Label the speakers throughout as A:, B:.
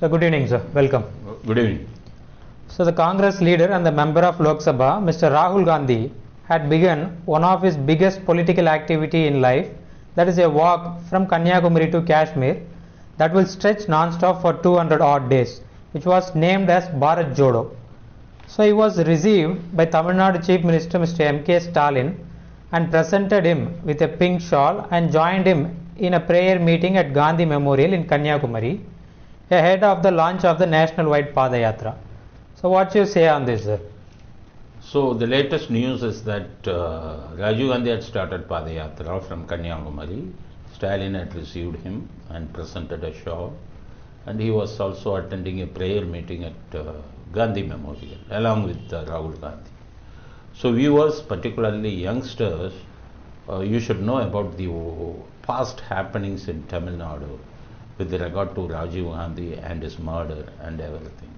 A: So good evening, sir. Welcome.
B: Good evening.
A: So the Congress leader and the member of Lok Sabha, Mr. Rahul Gandhi, had begun one of his biggest political activity in life, that is a walk from Kanyakumari to Kashmir that will stretch non-stop for 200 odd days, which was named as Bharat Jodo. So he was received by Tamil Nadu Chief Minister Mr. M.K. Stalin and presented him with a pink shawl and joined him in a prayer meeting at Gandhi Memorial in Kanyakumari ahead of the launch of the national-wide Padayatra. So what you say on this, sir?
B: So the latest news is that Rajiv Gandhi had started Padayatra from Kanyakumari. Stalin had received him and presented a shawl, and he was also attending a prayer meeting at Gandhi Memorial along with Rahul Gandhi. So viewers, particularly youngsters, you should know about the past happenings in Tamil Nadu with regard to Rajiv Gandhi and his murder and everything.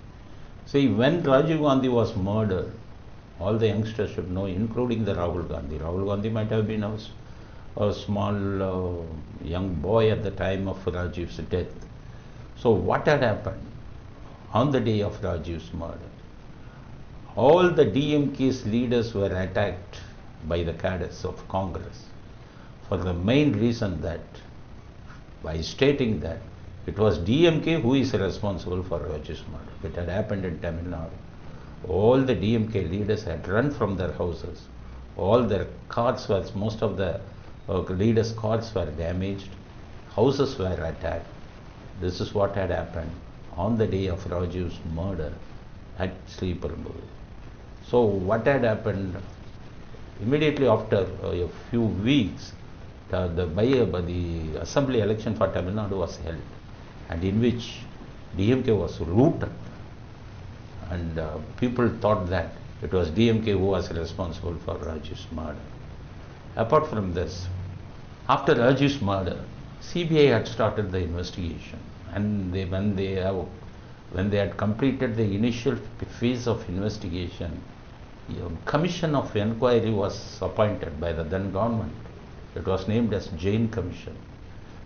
B: See, when Rajiv Gandhi was murdered, all the youngsters should know, including the Rahul Gandhi. Rahul Gandhi might have been a small young boy at the time of Rajiv's death. So what had happened on the day of Rajiv's murder? All the DMK's leaders were attacked by the cadres of Congress for the main reason that, by stating that it was DMK who is responsible for Rajiv's murder. It had happened in Tamil Nadu. All the DMK leaders had run from their houses. All their cars were, most of the leaders' cars were damaged. Houses were attacked. This is what had happened on the day of Rajiv's murder at Sleepermur. So what had happened immediately after a few weeks, the assembly election for Tamil Nadu was held, and in which DMK was rooted, and people thought that it was DMK who was responsible for Rajiv's murder. Apart from this, after Rajiv's murder, CBI had started the investigation, and when they had completed the initial phase of investigation, a commission of inquiry was appointed by the then government. It was named as Jain Commission.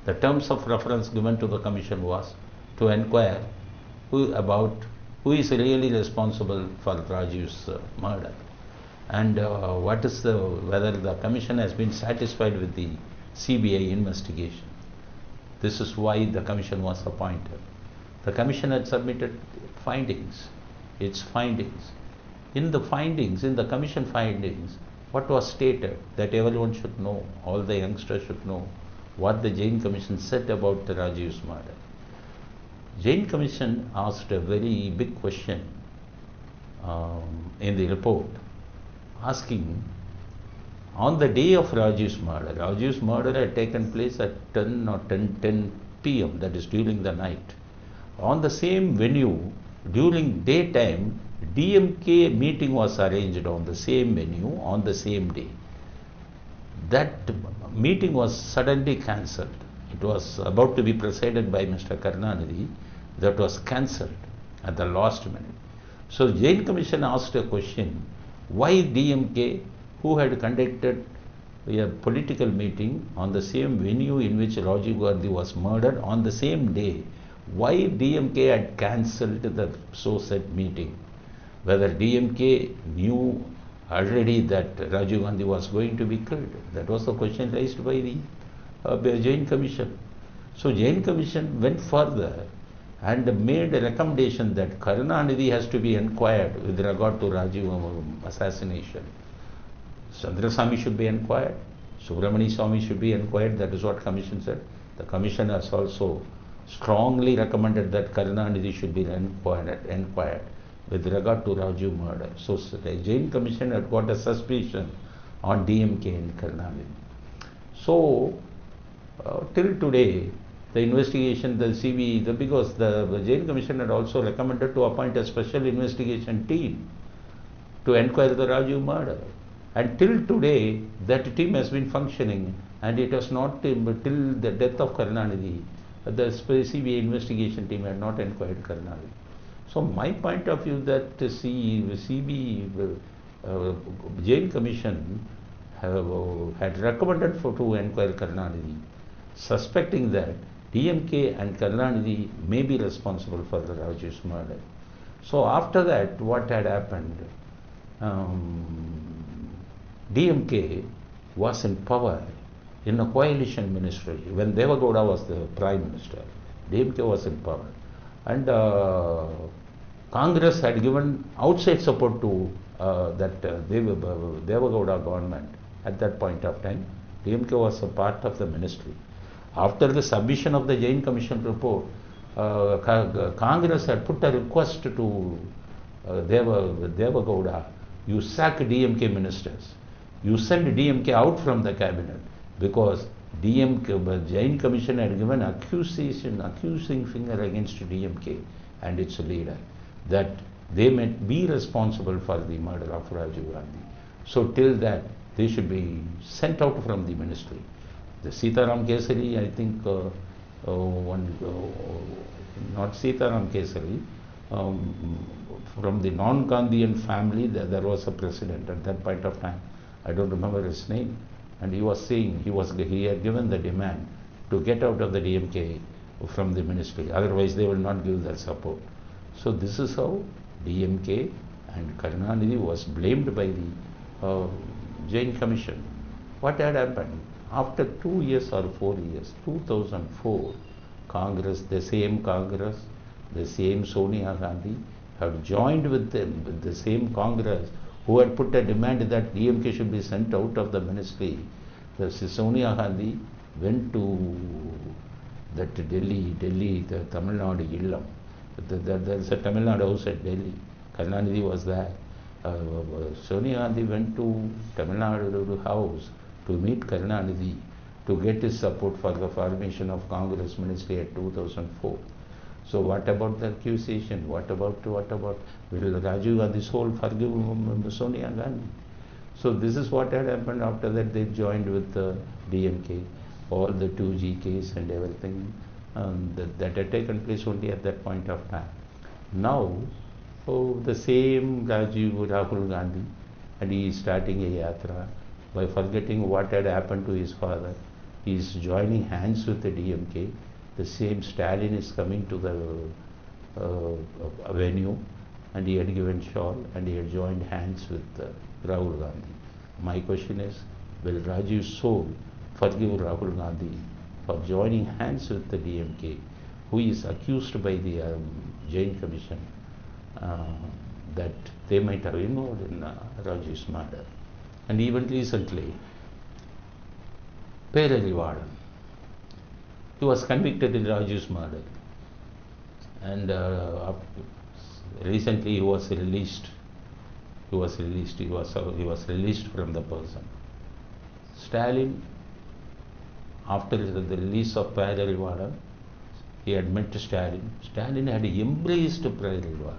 B: The terms of reference given to the commission was to inquire who is really responsible for Rajiv's murder, and whether the commission has been satisfied with the CBI investigation. This is why the commission was appointed. The commission had submitted its findings. In the commission findings, what was stated that everyone should know, all the youngsters should know, what the Jain Commission said about the Rajiv's murder. Jain Commission asked a very big question in the report, asking, on the day of Rajiv's murder had taken place at 10 p.m., that is during the night. On the same venue, during daytime, DMK meeting was arranged on the same venue on the same day. That meeting was suddenly cancelled. It was about to be presided by Mr. Karunanidhi. That was cancelled at the last minute. So Jain Commission asked a question, why DMK, who had conducted a political meeting on the same venue in which Rajiv Gandhi was murdered on the same day, why DMK had cancelled the so-said meeting? Whether DMK knew already that Rajiv Gandhi was going to be killed. That was the question raised by the Jain Commission. So Jain Commission went further and made a recommendation that Karunanidhi has to be inquired with regard to Rajiv assassination. Chandrasamy should be inquired. Subramani Swamy should be inquired. That is what Commission said. The Commission has also strongly recommended that Karunanidhi should be inquired with regard to Rajiv murder. So the Jain Commission had got a suspicion on DMK and Karunanidhi. So till today, the investigation, because the Jain Commission had also recommended to appoint a special investigation team to inquire the Rajiv murder. And till today, that team has been functioning, and it has not, till the death of Karunanidhi, the CBI investigation team had not inquired Karunanidhi. So my point of view that CBI Jain Commission had recommended to inquire Karunanidhi, suspecting that DMK and Karunanidhi may be responsible for the Raju's murder. So after that, what had happened? DMK was in power in a coalition ministry when Devagowda was the prime minister. DMK was in power, and Congress had given outside support to that Devagowda government at that point of time. DMK was a part of the ministry. After the submission of the Jain Commission report, Congress had put a request to Devagowda, you sack DMK ministers, you send DMK out from the cabinet, because Jain Commission had given accusing finger against DMK and its leader, that they may be responsible for the murder of Rajiv Gandhi. So till that, they should be sent out from the ministry. The Sitaram Kesari, I think, not Sitaram Kesari, from the non-Gandhian family, there was a president at that point of time. I don't remember his name. And he was saying, he had given the demand to get out of the DMK from the ministry. Otherwise, they will not give their support. So this is how DMK and Karunanidhi was blamed by the Jain Commission. What had happened? After 2 years or 4 years, 2004, Congress, the same Sonia Gandhi, have joined with them, with the same Congress who had put a demand that DMK should be sent out of the ministry. The Sonia Gandhi went to that Delhi, the Tamil Nadu Illam. There's a Tamil Nadu house at Delhi. Karunanidhi was there. Sonia Gandhi went to Tamil Nadu house to meet Karunanidhi to get his support for the formation of Congress ministry at 2004. So what about the accusation? What about will Rajiv Gandhi's soul forgive Sonia Gandhi? So this is what had happened. After that, they joined with the DMK, all the 2G case and everything that had taken place only at that point of time. Now, the same Rahul Gandhi, and he is starting a yatra by forgetting what had happened to his father. He is joining hands with the DMK. The same Stalin is coming to the venue, and he had given shawl and he had joined hands with Rahul Gandhi. My question is, will Rajiv's soul forgive Rahul Gandhi for joining hands with the DMK, who is accused by the Jain Commission that they might have involved in Rajiv's murder? And even recently, Perarivalan, he was convicted in Rajiv's murder, and recently he was released. He was released from the prison. Stalin, after the release of Padayatra, he had met Stalin. Stalin had embraced Padayatra.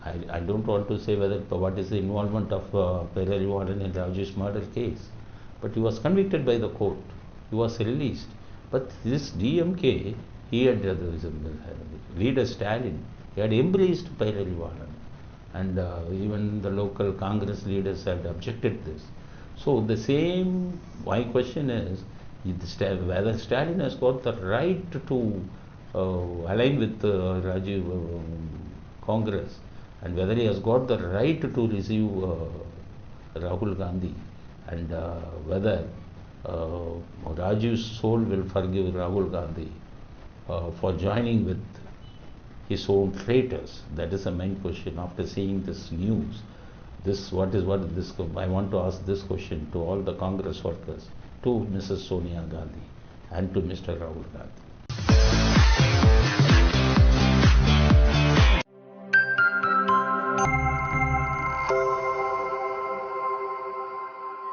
B: I don't want to say what is the involvement of Perarivalan in Rajiv's murder case, but he was convicted by the court. He was released. But this DMK, he had leader Stalin, he had embraced Perarivalan, and even the local Congress leaders had objected this. So the same, my question is, whether Stalin has got the right to align with Rajiv Congress, and whether he has got the right to receive Rahul Gandhi, and whether Rajiv's soul will forgive Rahul Gandhi for joining with his own traitors. That is the main question. After seeing this news, I want to ask this question to all the Congress workers, to Mrs. Sonia Gandhi and to Mr. Rahul Gandhi.